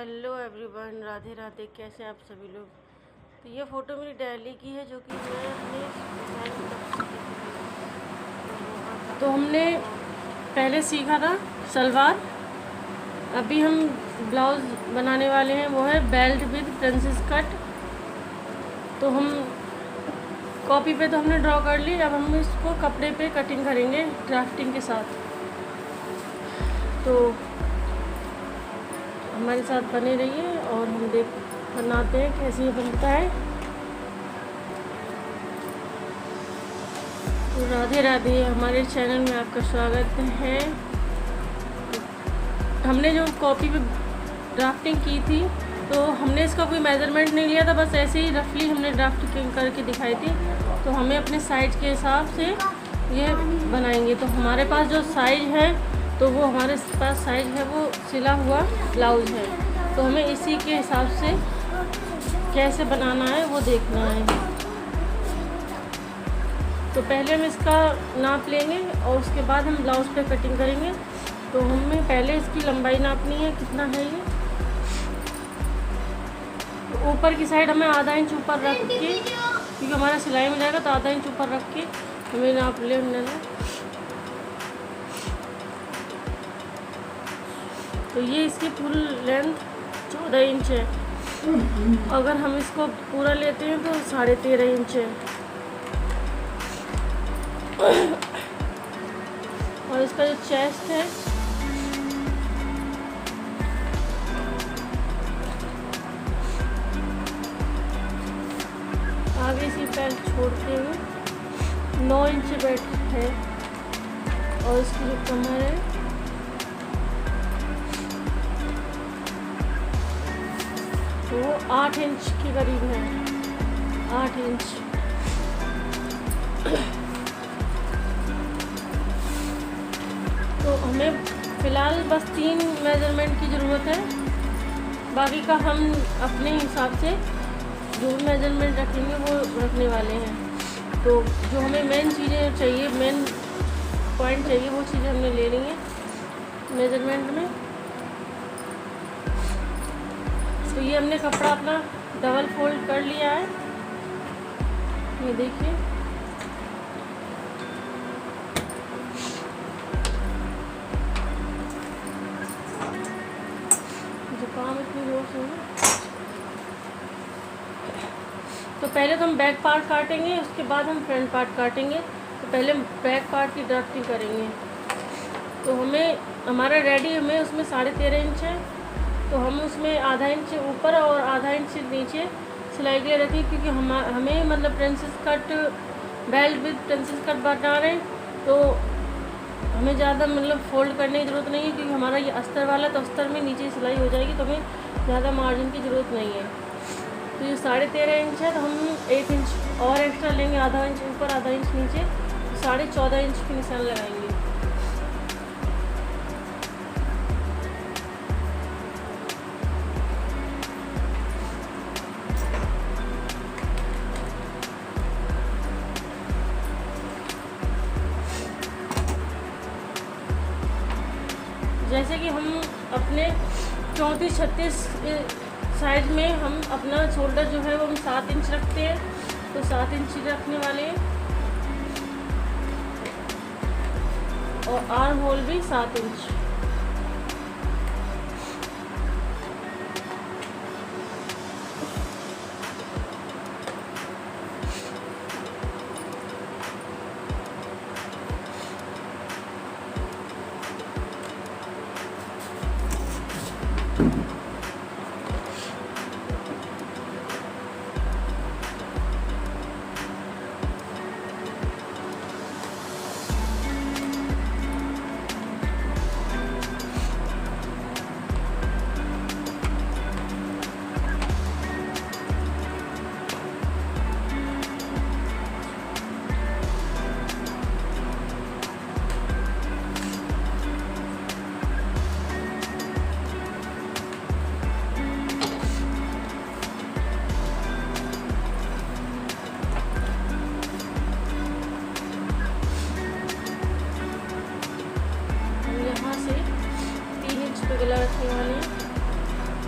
Hello everyone, Radhe Radhe. कैसे आप सभी लोग। तो ये फ़ोटो मेरी डेली की है जो कि मैं अपने तो हमने पहले सीखा था सलवार। अभी हम ब्लाउज़ बनाने वाले हैं, वो है बेल्ट विद प्रिंसेस कट। तो हम कॉपी पे तो हमने ड्रॉ कर ली, अब हम इसको कपड़े पे कटिंग करेंगे ड्राफ्टिंग के साथ। तो हमारे साथ बने रहिए और हम बनाते हैं कैसे ये बनता है। तो राधे राधे, हमारे चैनल में आपका स्वागत है। हमने जो कॉपी पे ड्राफ्टिंग की थी तो हमने इसका कोई मेज़रमेंट नहीं लिया था, बस ऐसे ही रफली हमने ड्राफ्टिंग करके दिखाई थी। तो हमें अपने साइज के हिसाब से ये बनाएंगे। तो हमारे पास जो साइज है तो वो हमारे पास साइज है वो सिला हुआ ब्लाउज़ है, तो हमें इसी के हिसाब से कैसे बनाना है वो देखना है। तो पहले हम इसका नाप लेंगे और उसके बाद हम ब्लाउज़ पे कटिंग करेंगे। तो हमें पहले इसकी लंबाई नापनी है, कितना है ये। तो ऊपर की साइड हमें आधा इंच ऊपर रख के, क्योंकि हमारा सिलाई में जाएगा तो आधा इंच ऊपर रख के हमें नाप लेना है। तो ये इसकी फुल लेंथ 14 इंच है। अगर हम इसको पूरा लेते हैं तो 13.5 इंच है। और इसका जो चेस्ट है आगे से पैर छोड़ते हुए 9 इंच बेल्ट है। और इसकी जो कमर है तो वो 8 इंच के करीब है, 8 इंच। तो हमें फ़िलहाल बस 3 मेज़रमेंट की ज़रूरत है, बाकी का हम अपने हिसाब से जो भी मेज़रमेंट रखेंगे वो रखने वाले हैं। तो जो हमें मेन चीज़ें चाहिए, मेन पॉइंट चाहिए, वो चीज़ें हमने ले ली हैं मेज़रमेंट में। तो ये हमने कपड़ा अपना डबल फोल्ड कर लिया है, ये देखिए। जुकाम इतनी जोर से है। तो पहले तो हम बैक पार्ट काटेंगे, उसके बाद हम फ्रंट पार्ट काटेंगे। तो पहले हम बैक पार्ट की ड्राफ्टिंग करेंगे। तो हमारा रेडी हमें उसमें 13.5 इंच है, तो हम उसमें आधा इंच ऊपर और आधा इंच नीचे सिलाई के लिए रखी, क्योंकि हमें मतलब princess cut belt with princess cut बना रहे हैं। तो हमें ज़्यादा मतलब फोल्ड करने की ज़रूरत नहीं है, क्योंकि हमारा ये अस्तर वाला, तो अस्तर में नीचे सिलाई हो जाएगी, तो हमें ज़्यादा मार्जिन की ज़रूरत नहीं है। तो ये 13.5 इंच है, तो हम 1 इंच और एक्स्ट्रा लेंगे, आधा इंच ऊपर आधा इंच नीचे, 14.5 इंच की निशान लगाएंगे। जैसे कि हम अपने 34-36 साइज में हम अपना शोल्डर जो है वो हम 7 इंच रखते हैं, तो 7 इंच रखने वाले हैं। और आर्म होल भी 7 इंच।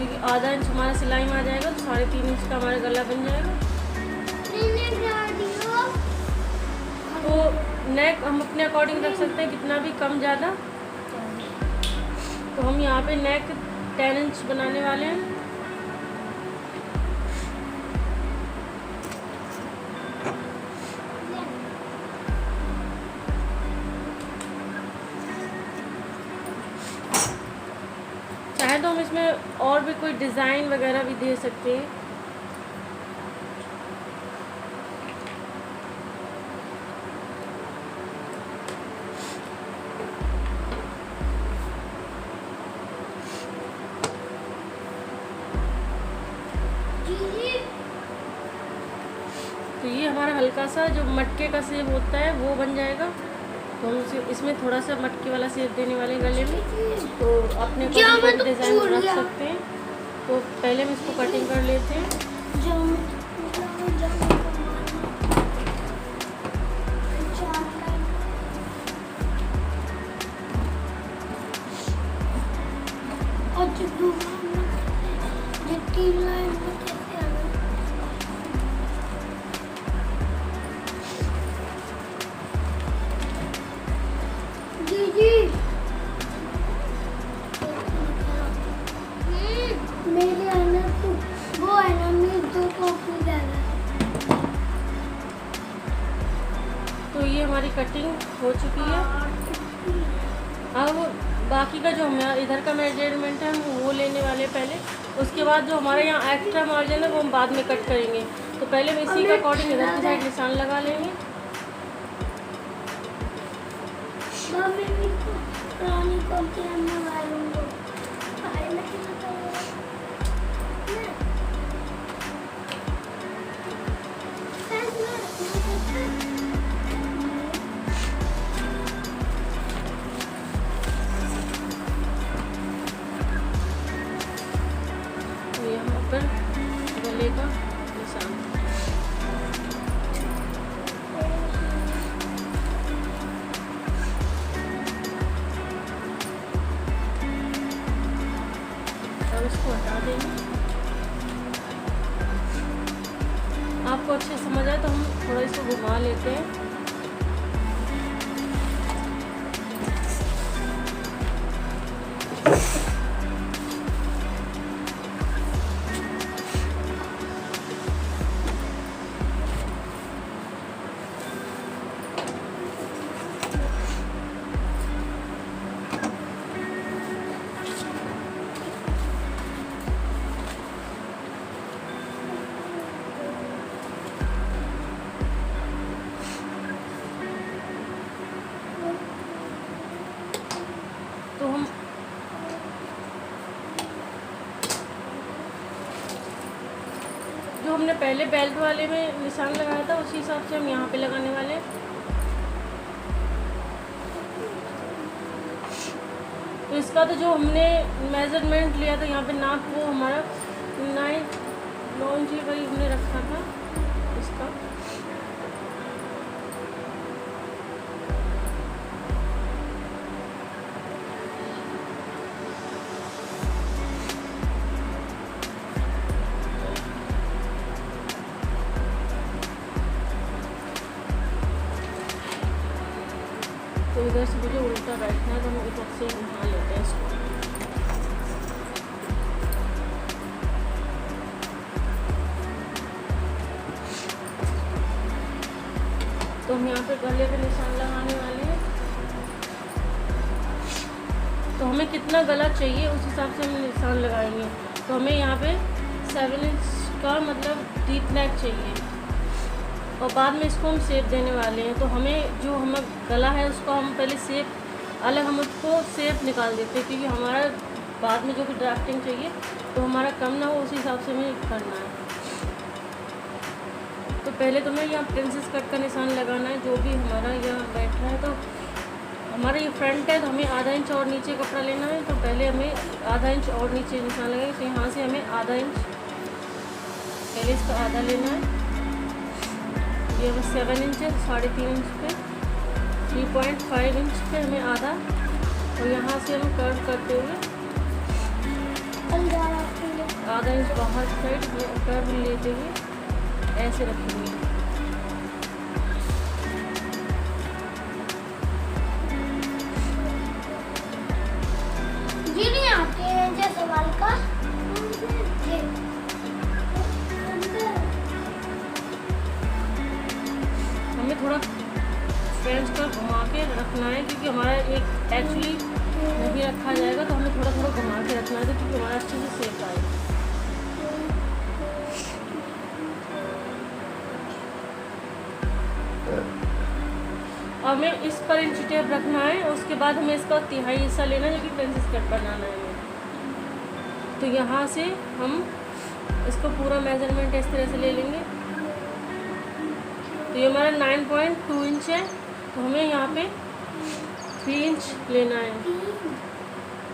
क्योंकि आधा इंच हमारा सिलाई में आ जाएगा तो 3.5 इंच का हमारा गला बन जाएगा। तो नेक हम अपने अकॉर्डिंग रख सकते हैं, कितना भी कम ज़्यादा। तो हम यहाँ पे नेक 10 इंच बनाने वाले हैं। चाहे तो हम इसमें और भी कोई डिज़ाइन वगैरह भी दे सकते हैं। तो ये हमारा हल्का सा जो मटके का शेप होता है वो बन जाएगा। तो हम इसमें थोड़ा सा मटके वाला शेप देने वाले गले में, तो अपने को डिज़ाइन रख सकते हैं। तो पहले हम इसको कटिंग कर लेते हैं। मेरे आना तो वो है ना, मेरे 2 कॉपी डाला। तो ये हमारी कटिंग हो चुकी है। अब बाकी का जो हमारा इधर का मेजरमेंट है हम वो लेने वाले हैं पहले। उसके बाद जो हमारे यहाँ एक्स्ट्रा मार्जिन है वो हम बाद में कट करेंगे। तो पहले हम इसी के अकॉर्डिंग इधर की साइड निशान लगा लेंगे। पुरानी कॉपी हम लगा लूँगा। यहाँ पर गले का निशान। अब इसको हटा देंगे। आपको अच्छे से समझ आए तो हम थोड़ा इसको घुमा लेते हैं। तो हम जो हमने पहले बेल्ट वाले में निशान लगाया था उसी हिसाब से हम यहाँ पे लगाने वाले हैं। तो इसका तो जो हमने मेजरमेंट लिया था यहाँ पे नाप, वो हमारा 9 इंच करीब हमने रखा था इसका। तो इधर से मुझे उल्टा बैठना है तो हम इधर से घुमा लेते हैं इसको। तो हम यहाँ पे गले पे निशान लगाने वाले हैं। तो हमें कितना गला चाहिए उस हिसाब से हम निशान लगाएंगे। तो हमें यहाँ पे 7 इंच का मतलब डीप नेक चाहिए और बाद में इसको हम शेप देने वाले हैं। तो हमें जो हमारा गला है उसको हम पहले शेप अलग हम उसको शेप निकाल देते हैं, क्योंकि हमारा बाद में जो भी ड्राफ्टिंग चाहिए तो हमारा कम ना हो उस हिसाब से हमें करना है। तो पहले तो हमें यहाँ प्रिंसेस कट का निशान लगाना है जो भी हमारा यहाँ बैठ रहा है। तो हमारा ये फ्रंट है तो हमें आधा इंच और नीचे कपड़ा लेना है। तो पहले हमें आधा इंच और नीचे निशान लगाएंगे। तो यहाँ से हमें आधा इंच पहले इसका आधा लेना है। ये हमें 7 इंच है, 3.5 इंच पे 3.5 इंच पे हमें आधा, और यहाँ से हम कर्व करते हुए आधा इंच बाहर की साइड हमें कर्व लेते हुए ऐसे रखेंगे। ये नहीं आते हैं जैसे सवाल का ये हमें थोड़ा फ्रेंच कर घुमा के रखना है, क्योंकि हमारा एक एक्चुअली नहीं रखा जाएगा, तो हमें थोड़ा थोड़ा घुमा के रखना है, तो क्योंकि हमारा अच्छे से सेक आए। और हमें इस पर इंची टेप रखना है, उसके बाद हमें इसका तिहाई हिस्सा लेना है, जो कि प्रिंसेस कट बनाना है हमें। तो यहाँ से हम इसको पूरा मेजरमेंट इस तरह से ले लेंगे। तो ये हमारा 9.2 इंच है, तो हमें यहाँ पे 3 इंच लेना है।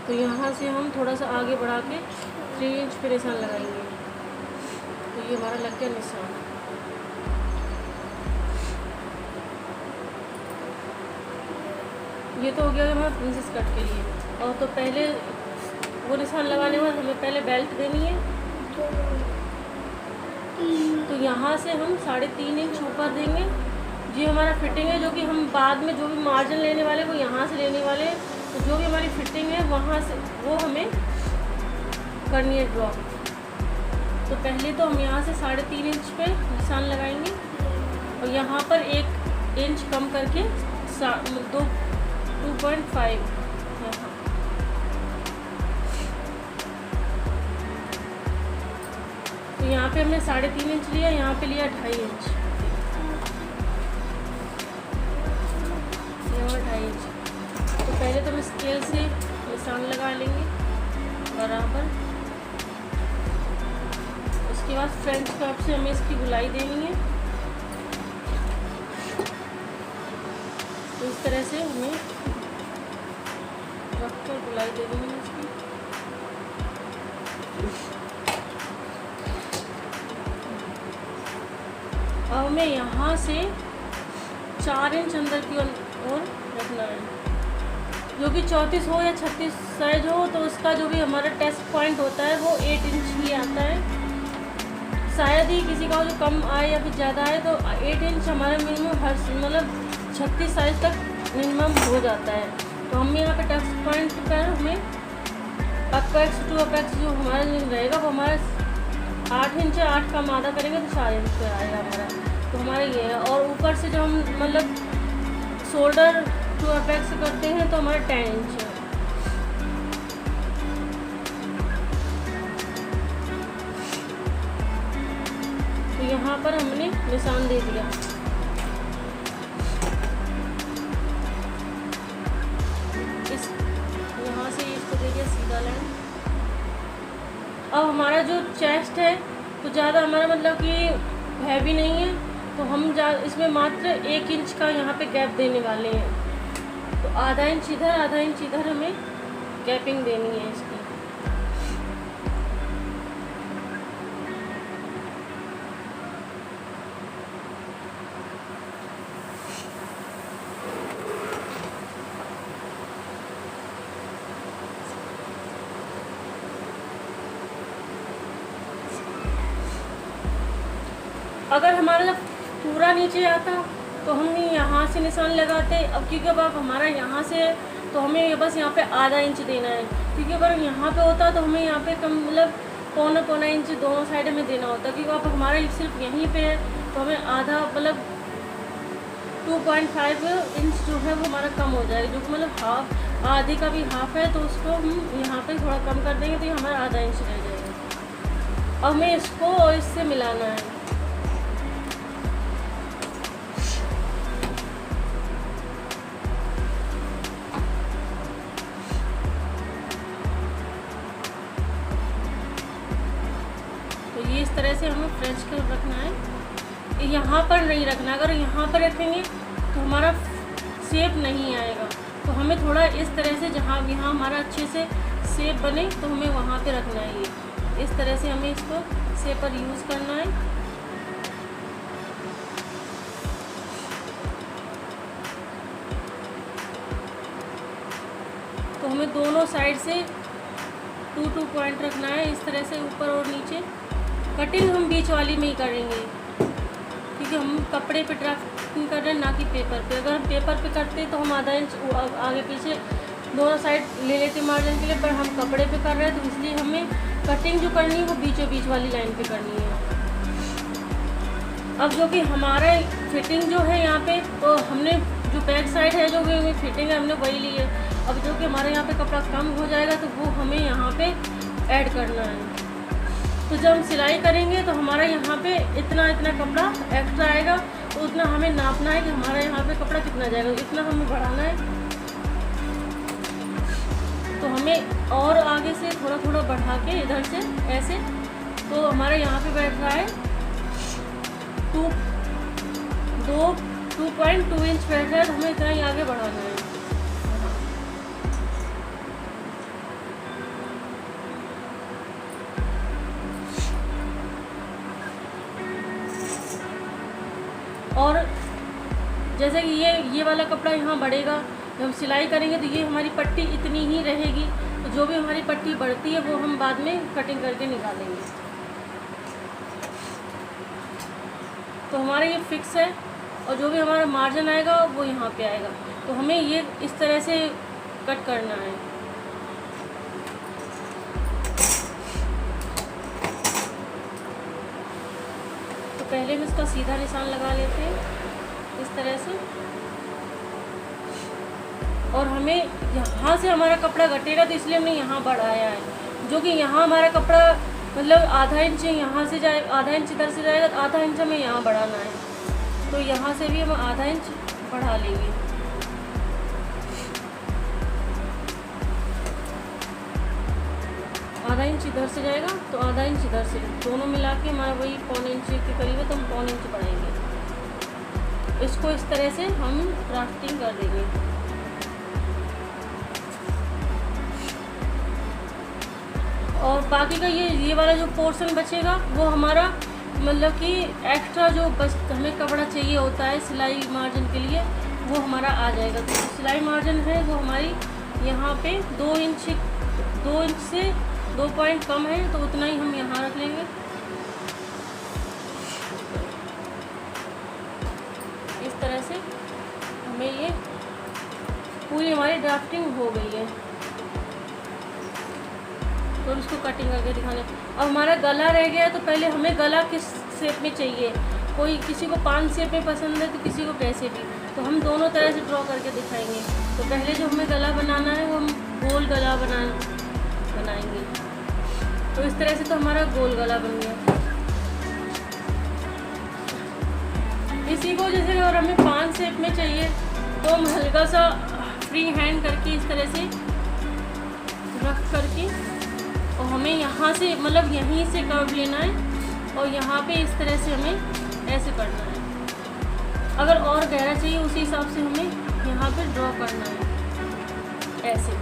तो यहाँ से हम थोड़ा सा आगे बढ़ा के 3 इंच पे निशान लगाएंगे। तो ये हमारा लग गया निशान। ये तो हो गया हमारा प्रिंसेस कट के लिए। और तो पहले वो निशान लगाने के बाद हमें पहले बेल्ट देनी है। तो यहाँ से हम 3.5 इंच ऊपर देंगे। ये हमारा फिटिंग है, जो कि हम बाद में जो भी मार्जिन लेने वाले वो यहाँ से लेने वाले। तो जो भी हमारी फिटिंग है वहाँ से वो हमें करनी है ड्रॉ। तो पहले तो हम यहाँ से 3.5 इंच पे निशान लगाएंगे और यहाँ पर 1 इंच कम करके 2.5 यहाँ। तो यहाँ पे हमने 3.5 इंच लिया, यहाँ पे लिया 2.5 इंच, यहाँ 2.5 इंच। तो पहले तो हम स्केल से निशान लगा लेंगे बराबर। उसके बाद फ्रेंच कर्व से हमें इसकी गुलाई देनी है। तो इस तरह से हमें रखकर गुलाई दे देनी है इसकी। अब हमें यहाँ से 4 इंच अंदर की ओर रखना है, जो कि 34 हो या 36 साइज हो। तो उसका जो भी हमारा टेस्ट पॉइंट होता है वो 8 इंच ही आता है। शायद ही किसी का जो कम आए या फिर ज़्यादा आए, तो 8 इंच हमारा मिनिमम हर मतलब 36 साइज तक मिनिमम हो जाता है। तो हम यहाँ पे टेस्ट पॉइंट पर हमें अपेक्स टू अपेक्स जो हमारा रहेगा वो हमारा 8 इंच है। 8 का हम आधा करेंगे तो 4 इंच पे आएगा हमारा। तो हमारा ये है। और ऊपर से जो हम मतलब शोल्डर टू अपेक्स करते हैं तो हमारा 10 इंच है। तो यहाँ पर हमने निशान दे दिया। इस यहाँ से इसको दे दिया सीधा लाइन। अब हमारा जो चेस्ट है तो ज़्यादा हमारा मतलब कि हैवी नहीं है, तो हम इसमें मात्र 1 इंच का यहाँ पे गैप देने वाले हैं। तो आधा इंच इधर आधा इंच इधर हमें गैपिंग देनी है इसकी। अगर हमारा जब पूरा नीचे आता तो हम यहाँ से निशान लगाते। अब क्योंकि अब हमारा यहाँ से तो हमें बस यहाँ पे आधा इंच देना है, क्योंकि अगर यहाँ पे होता तो हमें यहाँ पे कम मतलब पौना इंच दोनों साइड में देना होता। क्योंकि अब हमारा सिर्फ यहीं पे है तो हमें आधा मतलब 2.5 इंच जो है वो हमारा कम हो जाएगा, जो कि मतलब हाफ आधे का भी हाफ है। तो उसको हम यहाँ पे थोड़ा कम कर देंगे तो ये हमारा आधा इंच रह जाएगा। अब हमें इसको और इससे मिलाना है। तो ये इस तरह से हमें फ्रेंच कर्व रखना है। यहाँ पर नहीं रखना, अगर यहाँ पर रखेंगे तो हमारा शेप नहीं आएगा। तो हमें थोड़ा इस तरह से जहाँ यहाँ हमारा अच्छे से शेप बने तो हमें वहाँ पे रखना है। ये इस तरह से हमें इसको शेप पर यूज़ करना है। तो हमें दोनों साइड से 2 पॉइंट रखना है इस तरह से ऊपर और नीचे। कटिंग हम बीच वाली में ही करेंगे क्योंकि हम कपड़े पे ड्राफ्टिंग कर रहे हैं, ना कि पेपर पे। अगर हम पेपर पे करते तो हम आधा इंच आगे पीछे दोनों साइड ले लेते मार्जिन के लिए, पर हम कपड़े पे कर रहे हैं तो इसलिए हमें कटिंग जो करनी है वो बीचों बीच वाली लाइन पे करनी है। अब जो कि हमारा फिटिंग जो है यहाँ पे, तो हमने जो बैक साइड है जो भी फिटिंग है हमने वही ली है। अब जो कि हमारे यहाँ पे कपड़ा कम हो जाएगा तो वो हमें यहाँ पे ऐड करना है। तो जब हम सिलाई करेंगे तो हमारा यहाँ पे इतना कपड़ा एक्स्ट्रा आएगा, तो उतना हमें नापना है कि हमारा यहाँ पे कपड़ा कितना जाएगा, इतना हमें बढ़ाना है। तो हमें और आगे से थोड़ा थोड़ा बढ़ा के इधर से ऐसे, तो हमारा यहाँ पे बैठ रहा है 2.2 इंच बैठ रहा है, तो हमें इतना ही आगे बढ़ाना है। और जैसे कि ये वाला कपड़ा यहाँ बढ़ेगा, जब हम सिलाई करेंगे तो ये हमारी पट्टी इतनी ही रहेगी, तो जो भी हमारी पट्टी बढ़ती है वो हम बाद में कटिंग करके निकालेंगे। तो हमारा ये फिक्स है, और जो भी हमारा मार्जिन आएगा वो यहाँ पे आएगा। तो हमें ये इस तरह से कट करना है। तो पहले हम इसका सीधा निशान लगा लेते हैं इस तरह से, और हमें यहाँ से हमारा कपड़ा घटेगा तो इसलिए हमने यहाँ बढ़ाया है, जो कि यहाँ हमारा कपड़ा मतलब आधा इंच यहाँ से जाए, आधा इंच इधर से जाएगा, तो आधा इंच हमें यहाँ बढ़ाना है। तो यहाँ से भी हम आधा इंच बढ़ा लेंगे। आधा इंच इधर से जाएगा तो आधा इंच इधर से, दोनों मिला के हमारा वही 1.25 इंच के करीब है, तो हम 1.25 इंच बढ़ाएंगे। इसको इस तरह से हम ड्राफ्टिंग कर देंगे। और बाकी का ये वाला जो पोर्शन बचेगा वो हमारा मतलब कि एक्स्ट्रा जो बस हमें कपड़ा चाहिए होता है सिलाई मार्जिन के लिए, वो हमारा आ जाएगा। तो सिलाई मार्जिन है वो हमारी यहाँ पे 2 इंच से 2 पॉइंट कम है, तो उतना ही हम यहाँ रख लेंगे। इस तरह से हमें ये पूरी हमारी ड्राफ्टिंग हो गई है। तो इसको कटिंग करके दिखाने। अब हमारा गला रह गया, तो पहले हमें गला किस शेप में चाहिए, कोई किसी को 5 शेप में पसंद है तो किसी को कैसे भी, तो हम दोनों तरह से ड्रॉ करके दिखाएंगे। तो पहले जो हमें गला बनाना है वो हम गोल गला बनाएंगे। तो इस तरह से तो हमारा गोल गला बन गया। इसी को जैसे अगर हमें 5 शेप में चाहिए तो हम हल्का सा फ्री हैंड करके इस तरह से रख करके, और हमें यहाँ से मतलब यहीं से कर्व लेना है, और यहाँ पे इस तरह से हमें ऐसे करना है। अगर और गहरा चाहिए उसी हिसाब से हमें यहाँ पे ड्रॉ करना है ऐसे।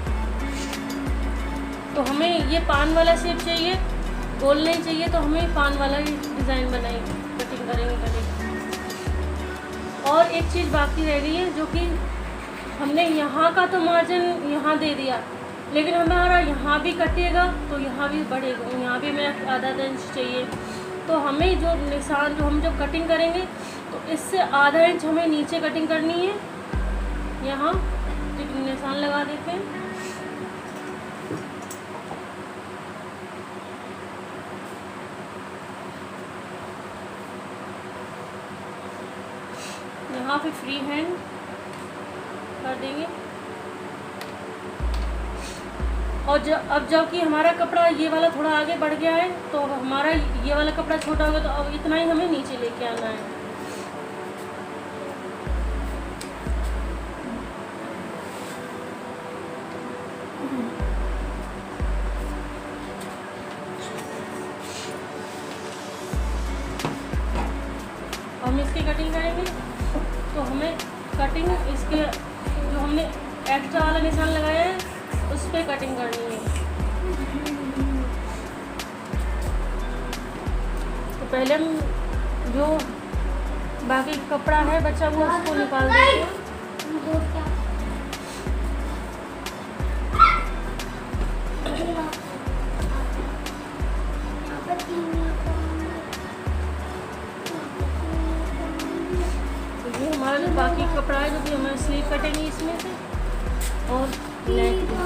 तो हमें ये पान वाला शेप चाहिए, गोल नहीं चाहिए, तो हमें पान वाला डिज़ाइन बनाएंगे, कटिंग करेंगे। और एक चीज़ बाकी रह गई है, जो कि हमने यहाँ का तो मार्जिन यहाँ दे दिया, लेकिन हमारा यहाँ भी कटेगा तो यहाँ भी बढ़ेगा, यहाँ भी हमें आधा इंच चाहिए। तो हमें जो निशान जो हम जब कटिंग करेंगे तो इससे आधा इंच हमें नीचे कटिंग करनी है। यहाँ निशान लगा देते हैं। यहाँ पे फ्री हैंड कर देंगे। और अब जब कि हमारा कपड़ा ये वाला थोड़ा आगे बढ़ गया है, तो हमारा ये वाला कपड़ा छोटा हो गया, तो अब इतना ही हमें नीचे लेके आना है। हम इसकी कटिंग करेंगे, तो हमें कटिंग इसके जो हमने एक्स्ट्रा वाला निशान लगाया है उस पर कटिंग करनी है। तो पहले हम जो बाकी कपड़ा है बचा वो उसको निकाल देंगे। ये हमारा जो बाकी कपड़ा है जो भी हमें स्लीव कटेंगे इसमें से और नेक भी।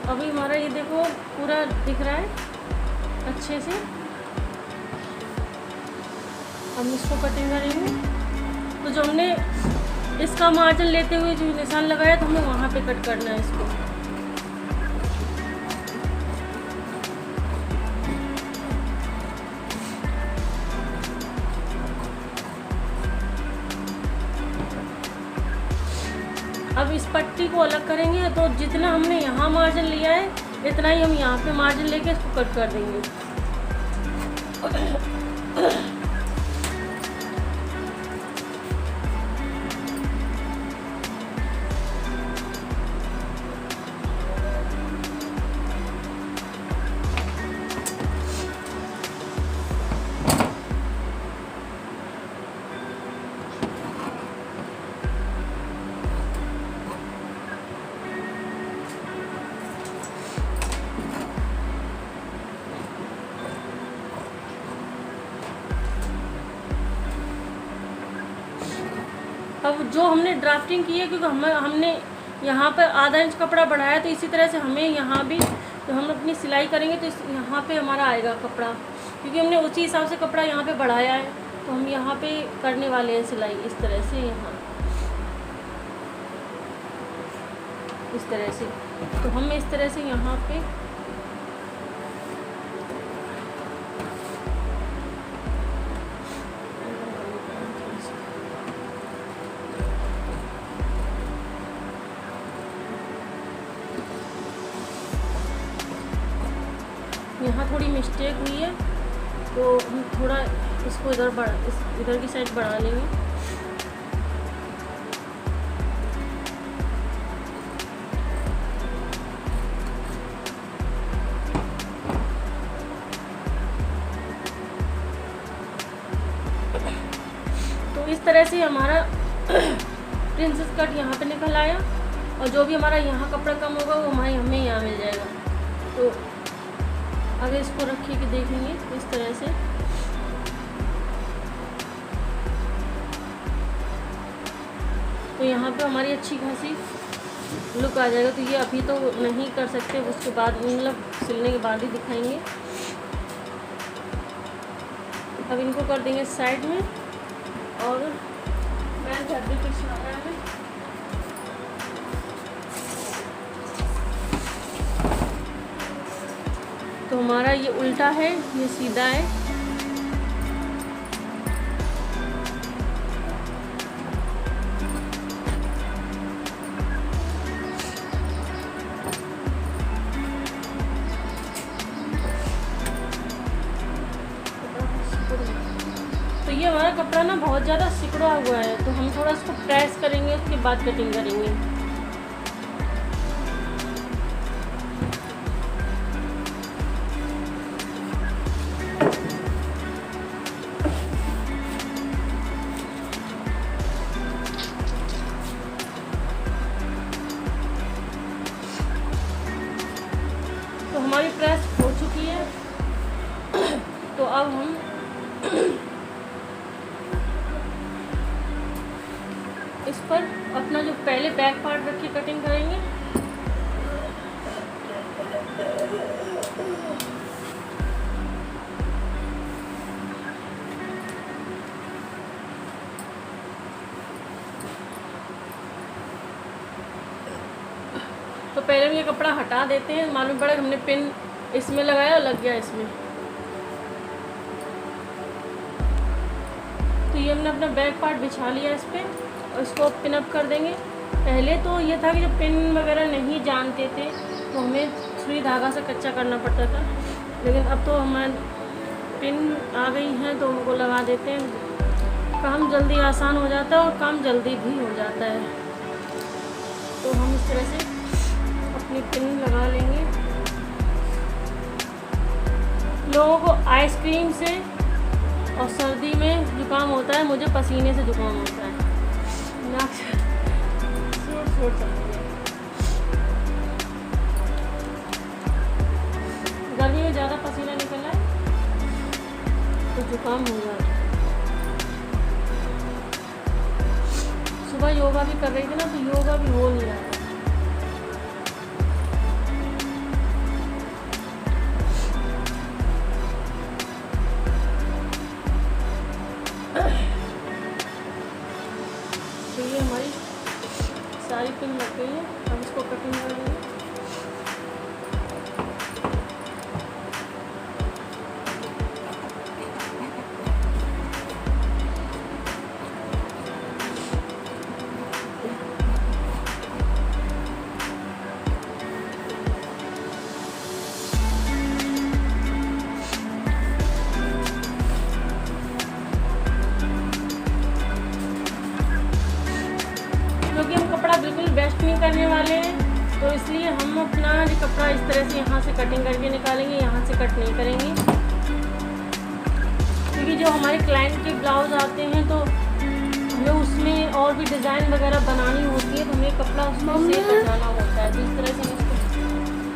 अभी हमारा ये देखो पूरा दिख रहा है अच्छे से। हम इसको कटिंग करेंगे तो जो हमने इसका मार्जिन लेते हुए जो निशान लगाया तो हमें वहाँ पे कट करना है इसको। अब इस पट्टी को अलग करेंगे तो जितना हमने यहाँ मार्जिन लिया है इतना ही हम यहाँ पे मार्जिन लेके इसको कट कर देंगे। अब जो हमने ड्राफ्टिंग की है क्योंकि हमने यहाँ पर आधा इंच कपड़ा बढ़ाया तो इसी तरह से हमें यहाँ भी तो हम अपनी सिलाई करेंगे तो यहाँ पे हमारा आएगा कपड़ा, क्योंकि हमने उसी हिसाब से कपड़ा यहाँ पे बढ़ाया है तो हम यहाँ पे करने वाले हैं सिलाई इस तरह से। यहाँ इस तरह से तो हम इस तरह से यहाँ पे यहाँ थोड़ी मिस्टेक हुई है तो हम थोड़ा इसको इधर की साइड बढ़ा लेंगे। तो इस तरह से हमारा प्रिंसेस कट यहाँ पे निकल आया और जो भी हमारा यहाँ कपड़ा कम होगा वो हमें यहाँ मिल जाएगा। तो अगर इसको रखिए कि देखेंगे इस तरह से तो यहाँ पे हमारी अच्छी खासी लुक आ जाएगा। तो ये अभी तो नहीं कर सकते, उसके बाद मतलब सिलने के बाद ही दिखाएंगे। अब इनको कर देंगे साइड में और मैं फैब्रिक पिछवा रहा है। तो हमारा ये उल्टा है, ये सीधा है। तो ये हमारा कपड़ा ना बहुत ज़्यादा सिकुड़ा हुआ है तो हम थोड़ा इसको प्रेस करेंगे, उसके बाद कटिंग करेंगे। तो हमारी प्रेस हो चुकी है। तो अब हम इस पर अपना जो पहले बैक पार्ट रख के कटिंग करेंगे। तो पहले हम ये कपड़ा हटा देते हैं, मालूम पड़ा हमने पिन इसमें लगाया और लग गया इसमें। तो ये हमने अपना बैक पार्ट बिछा लिया इस पर और इसको पिन अप कर देंगे। पहले तो ये था कि जब पिन वगैरह नहीं जानते थे तो हमें सुई धागा से कच्चा करना पड़ता था, लेकिन अब तो हमारे पिन आ गई हैं तो उनको लगा देते हैं। काम जल्दी आसान हो जाता है और काम जल्दी भी हो जाता है। तो हम इस तरह से अपनी पिन लगा लेंगे। लोगों को आइसक्रीम से और सर्दी में जुकाम होता है, मुझे पसीने से जुकाम होता है, नाक से सूट सकती है। गर्मी में ज़्यादा पसीना निकल रहा है तो जुकाम हो जाता है। सुबह योगा भी कर रही थी ना, तो योगा भी हो नहीं रहा है। तो ये हमारी सारी पिन लग गई है, हम इसको कटिंग कर लेंगे। क्योंकि हम कपड़ा बिल्कुल वेस्ट नहीं करने वाले हैं, तो इसलिए हम अपना ये कपड़ा इस तरह से यहाँ से कटिंग करके निकालेंगे, यहाँ से कट नहीं करेंगे। क्योंकि जो हमारे क्लाइंट के ब्लाउज आते हैं तो हमें उसमें और भी डिज़ाइन वगैरह बनानी होती है, तो हमें कपड़ा उसमें से कटाना होता है। तो इस तरह से हम इसको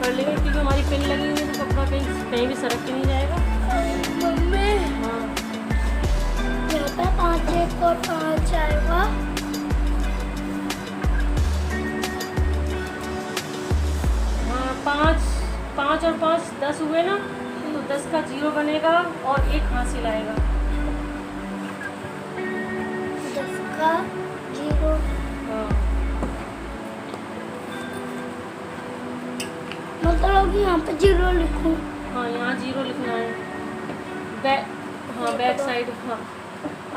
कर लेंगे, क्योंकि हमारी पिन लगी हुई है तो कपड़ा कहीं भी सरक के नहीं जाएगा। मम्मी हाँ, यहाँ पे 5 एक और 5 आएगा। पाँच और 5 10 हुए ना, तो 10 का 0 बनेगा और 1 हासिल आएगा। 10 का 0। हाँ, मतलब कि यहाँ पे 0 लिखूँ। हाँ यहाँ 0 लिखना है। Back side. हाँ,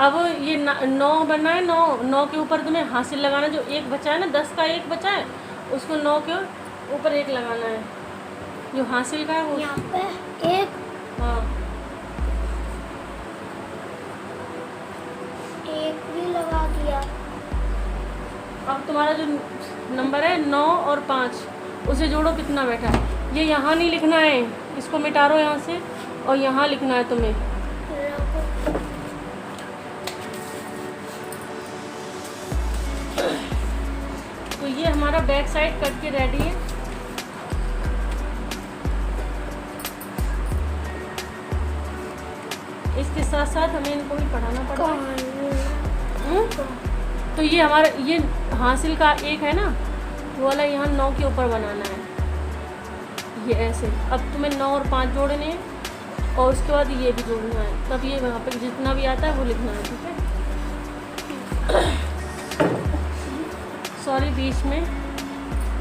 अब ये 9 बनना है। 9 के ऊपर तुम्हें हासिल लगाना, जो 1 बचा है ना, 10 का 1 बचा है, उसको 9 के ऊपर 1 लगाना है, जो हासिल का है वो। यहाँ पे 1। हाँ, 1 भी लगा दिया। अब तुम्हारा जो नंबर है 9 और 5, उसे जोड़ो, कितना बैठा है। ये यहाँ नहीं लिखना है, इसको मिटारो यहाँ से, और यहाँ लिखना है तुम्हें। तो ये हमारा बैक साइड कट के रेडी है। इसके साथ साथ हमें इनको भी पढ़ाना पड़ता है। तो ये हमारा ये हासिल का 1 है ना, वो वाला यहाँ 9 के ऊपर बनाना है, ये ऐसे। अब तुम्हें 9 और 5 जोड़ने हैं, और उसके बाद ये भी जोड़ना है, तब ये वहाँ पे जितना भी आता है वो लिखना है, ठीक है। सॉरी बीच में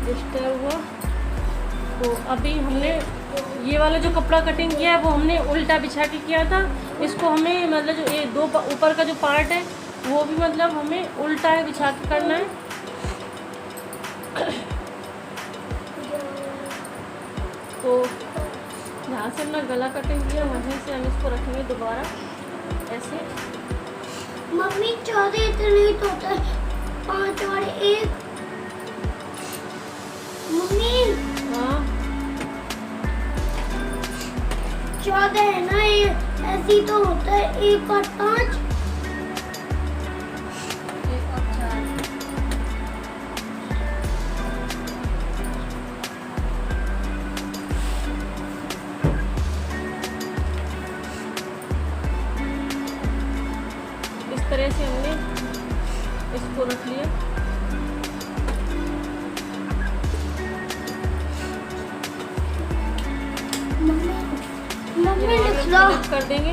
डिस्टर्ब हुआ। तो अभी हमने ये वाला जो कपड़ा कटिंग किया है वो हमने उल्टा बिछा के किया था। इसको हमें मतलब जो ये 2 ऊपर का जो पार्ट है वो भी मतलब हमें उल्टा है बिछा के करना है। तो जहाँ से हमने गला कटिंग किया वहीं से हम इसको रखेंगे दोबारा ऐसे। मम्मी 14 इतने तो होता है, 5 और 1। मम्मी हाँ 14 है ना, ये ऐसे ही तो होता है, 1 और 5। 1 और 4। इस तरह से हमने इसको रख लिया। मम्मी लिख लो। कर देंगे,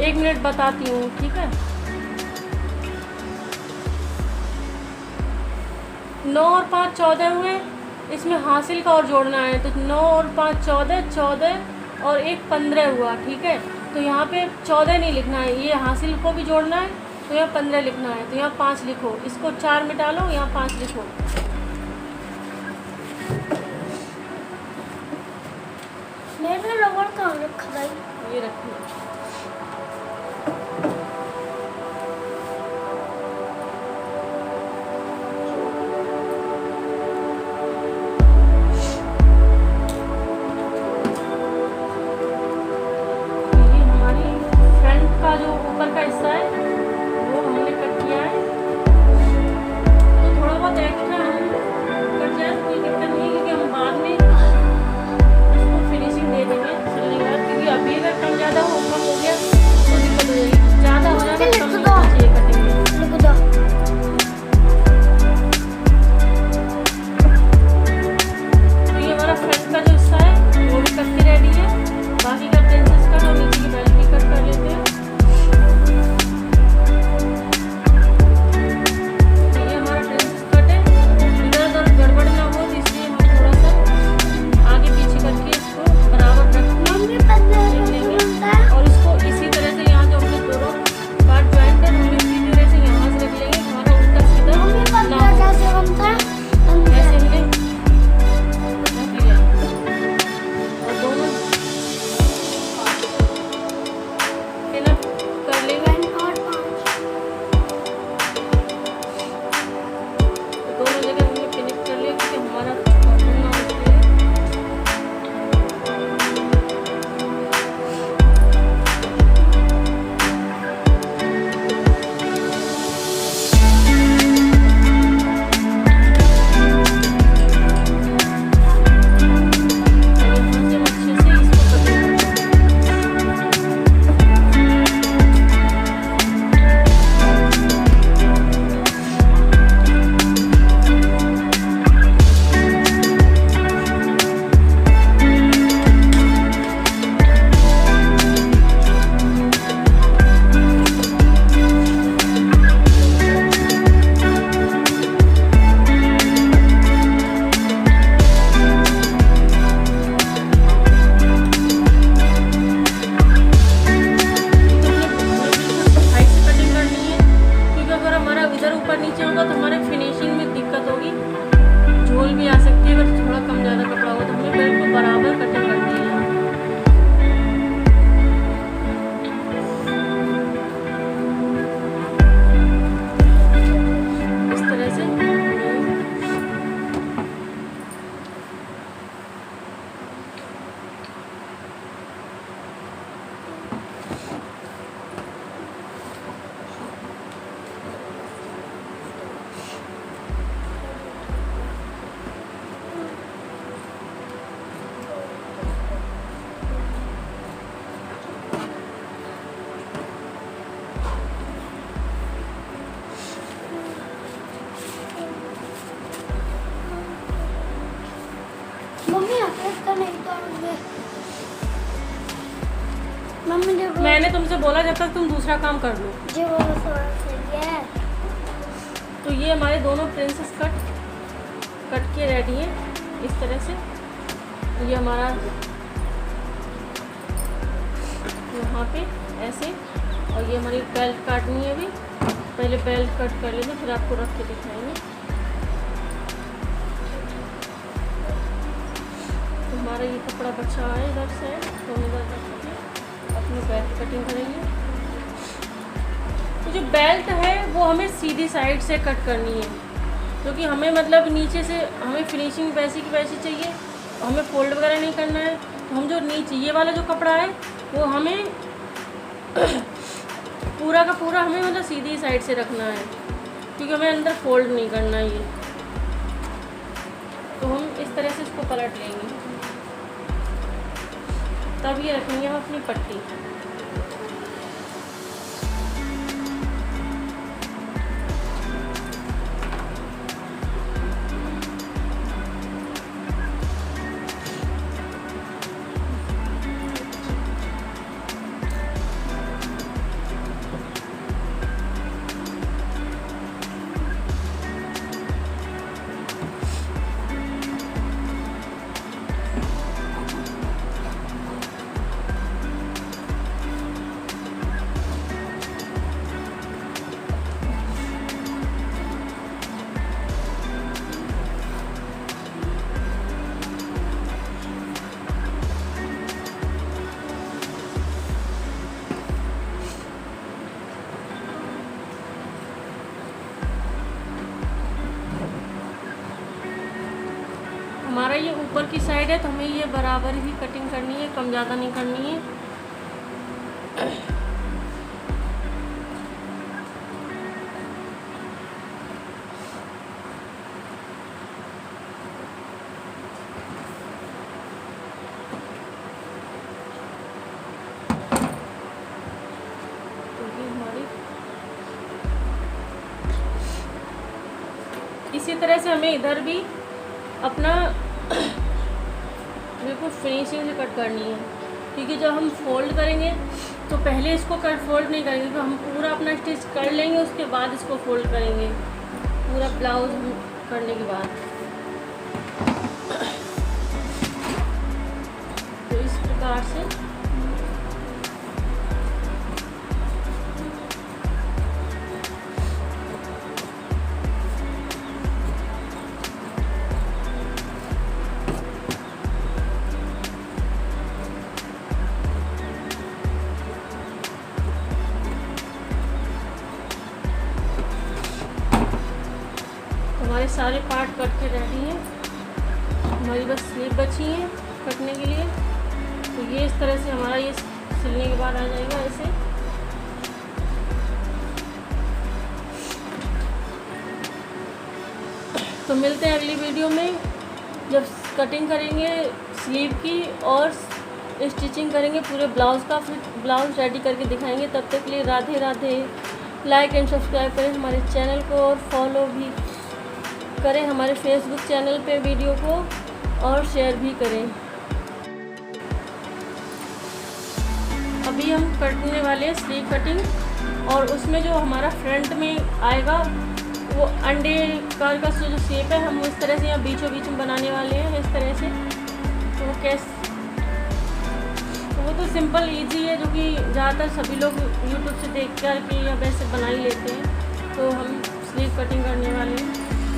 1 मिनट बताती हूँ, ठीक है। 9 और 5 14 हुए, इसमें हासिल का और जोड़ना है, तो 9 और 5 14, 14 और 1 15 हुआ, ठीक है। तो यहाँ पे 14 नहीं लिखना है, ये हासिल को भी जोड़ना है, तो यहाँ 15 लिखना है, तो यहाँ 5 लिखो, इसको 4 मिटा लो, यहाँ 5 लिखो। मेरा रबड़ कहाँ रखा भाई? ये रखिए। मम्मी जो मैंने तुमसे बोला जब तक तुम दूसरा काम कर लो। जो वो थोड़ा सही है। तो ये हमारे दोनों प्रिंसेस कट के रेडी हैं इस तरह से। ये हमारा यहाँ पे ऐसे, और ये हमारी बेल्ट काटनी है अभी। पहले बेल्ट कट कर लेंगे फिर आपको रख के दिखाएंगे। तो हमारा ये कपड़ा बचा है इधर से, तो हम इधर रख के अपनी बेल्ट कटिंग करेंगे। तो जो बेल्ट है वो हमें सीधी साइड से कट करनी है, क्योंकि हमें मतलब नीचे से हमें फिनिशिंग वैसी की वैसी चाहिए, हमें फोल्ड वगैरह नहीं करना है। तो हम जो नीचे ये वाला जो कपड़ा है वो हमें पूरा का पूरा हमें मतलब सीधी साइड से रखना है, क्योंकि हमें अंदर फोल्ड नहीं करना है ये। तो हम इस तरह से इसको पलट लेंगे, तब ये रखेंगे हम अपनी पट्टी। हमारा ये ऊपर की साइड है तो हमें ये बराबर ही कटिंग करनी है, कम ज़्यादा नहीं करनी है। तो ये हमारी इसी तरह से हमें इधर भी अपना बिल्कुल फिनिशिंग से कट करनी है, क्योंकि जब हम फोल्ड करेंगे तो पहले इसको फोल्ड नहीं करेंगे, तो हम पूरा अपना स्टिच कर लेंगे, उसके बाद इसको फोल्ड करेंगे पूरा ब्लाउज करने के बाद। तो इस प्रकार से हमारे सारे पार्ट कट के रेडी हैं। हमारी बस स्लीव बची है कटने के लिए। तो ये इस तरह से हमारा ये सिलने के बाद आ जाएगा ऐसे। तो मिलते हैं अगली वीडियो में, जब कटिंग करेंगे स्लीव की और स्टिचिंग करेंगे पूरे ब्लाउज़ का, फिर ब्लाउज़ रेडी करके दिखाएंगे। तब तक के लिए Radhe Radhe. Like and subscribe करें हमारे चैनल को और फॉलो भी करें हमारे फेसबुक चैनल पे वीडियो को, और शेयर भी करें। अभी हम करने वाले हैं स्लीव कटिंग, और उसमें जो हमारा फ्रंट में आएगा वो अंडे कार का जो शेप है, हम इस तरह से यहाँ बीचों बीच में बनाने वाले हैं इस तरह से। तो वो कैसे, तो वो तो सिंपल इजी है, जो कि ज़्यादातर सभी लोग यूट्यूब से देख कर के या वैसे बना ही लेते हैं। तो हम स्लीव कटिंग करने वाले